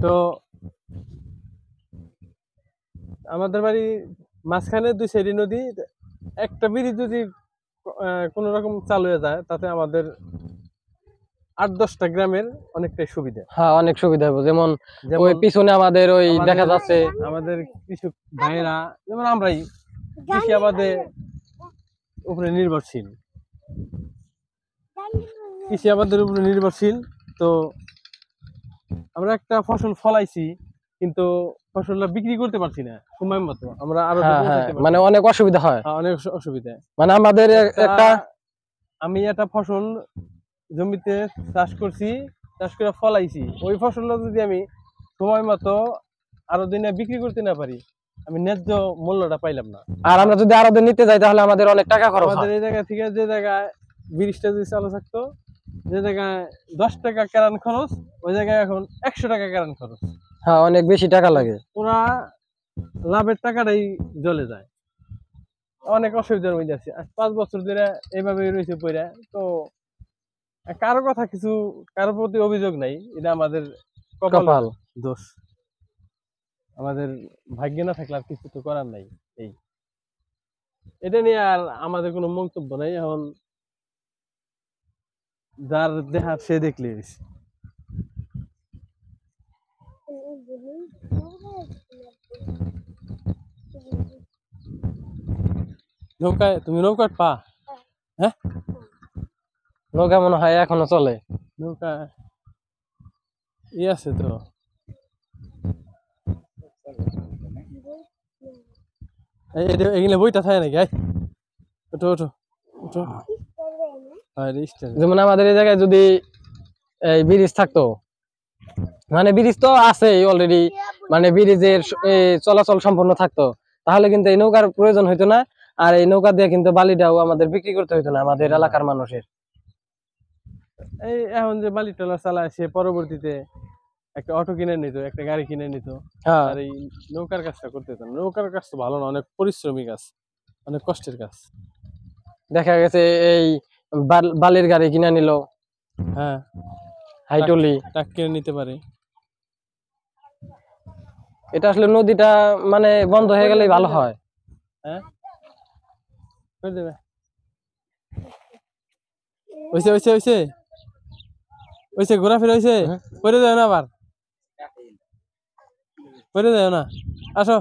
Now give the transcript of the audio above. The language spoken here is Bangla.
তো আমাদের বাড়ি মাঝখানে দুই সাইডে নদী, একটা ব্রিজ যদি কোন রকম চালু হয়ে যায় তাতে আমাদের 8-10টা গ্রামের অনেকটাই সুবিধা। হ্যাঁ, অনেক সুবিধা হবে। যেমন যেমন ওই পিছনে আমাদের ওই দেখা যাচ্ছে আমাদের কৃষক ভাইয়েরা, যেমন আমরাই কৃষি আবাদে উপরে নির্ভরশীল, কৃষি আবাদের উপরে নির্ভরশীল। তো আমরা একটা ফসল ফলাইছি কিন্তু ফসলটা বিক্রি করতে পারছি না সময় মতো, আমরা আরো মানে অনেক অসুবিধা হয়, অনেক অসুবিধা। মানে আমাদের একটা আমি একটা ফসল জমিতে চাষ করছি, চাষ করে ফলাইছি, ওই ফসলটা যদি আমি সময় মতো আরো দিনে বিক্রি করতে না পারি, আমি ন্যায্য মূল্যটা পাইলাম না। আর আমরা যদি আরো দিন নিতে যাই তাহলে আমাদের অনেক টাকা খরচ হয়। আমাদের এই জায়গা থেকে যে জায়গায় 20টা যদি চালু থাকতো, যে জায়গায় 10 টাকা কেরান খরচ, ওই জায়গায় এখন 100 টাকা কেরান খরচ। হ্যাঁ, অনেক বেশি টাকা লাগে, পুরা লাভের টাকাটাই জ্বলে যায়। অনেক অসুবিধার মধ্যে আছে, 5 বছর ধরে এইভাবে রয়েছে পইরা। তো কারো কথা কিছু, কারোর প্রতি অভিযোগ নাই, এটা আমাদের কপাল দোষ, আমাদের ভাগ্যে না থাকলে আর কিছু তো করার নাই। এই এটা নিয়ে আর আমাদের কোনো মন্তব্য নাই। এখন যার দেহার সে দেখলে নৌকায়, তুমি নৌকায় পা? হ্যাঁ, নৌকা মনে হয় এখনো চলে। নৌকা আছে তো, এগুলো বইটা থাকে নাকি? ওঠো ওঠো ওঠো। যেমন আমাদের এই জায়গায় যদি এই ব্রিজ থাকতো, মানে ব্রিজ তো আছে অলরেডি, মানে ব্রিজের চলাচল সম্পূর্ণ থাকতো, তাহলে কিন্তু এই নৌকার প্রয়োজন হইতো না। আর এই নৌকা দিয়ে কিন্তু বালিটাও আমাদের বিক্রি করতে হইতো না আমাদের এলাকার মানুষের। এই এখন যে বালি ট্রলার চালায়, সে পরবর্তীতে একটা অটো কিনে নিত, একটা গাড়ি কিনে নিত, আর এই নৌকার কাজটা করতে হতো না। নৌকার কাজ তো ভালো না, অনেক পরিশ্রমী কাজ, অনেক কষ্টের কাজ। দেখা গেছে এই বালির গাড়ি কিনে নিল, হ্যাঁ, হাইটলি ট্রাক কিনে নিতে পারে। এটা আসলে নদীটা মানে বন্ধ হয়ে গেলেই ভালো হয়। হ্যাঁ, করে দেবে। হইছে হইছে হইছে হইছে, ঘোরাফেরা হইছে, করে দেয় না আবার, করে দেয় না, আসো।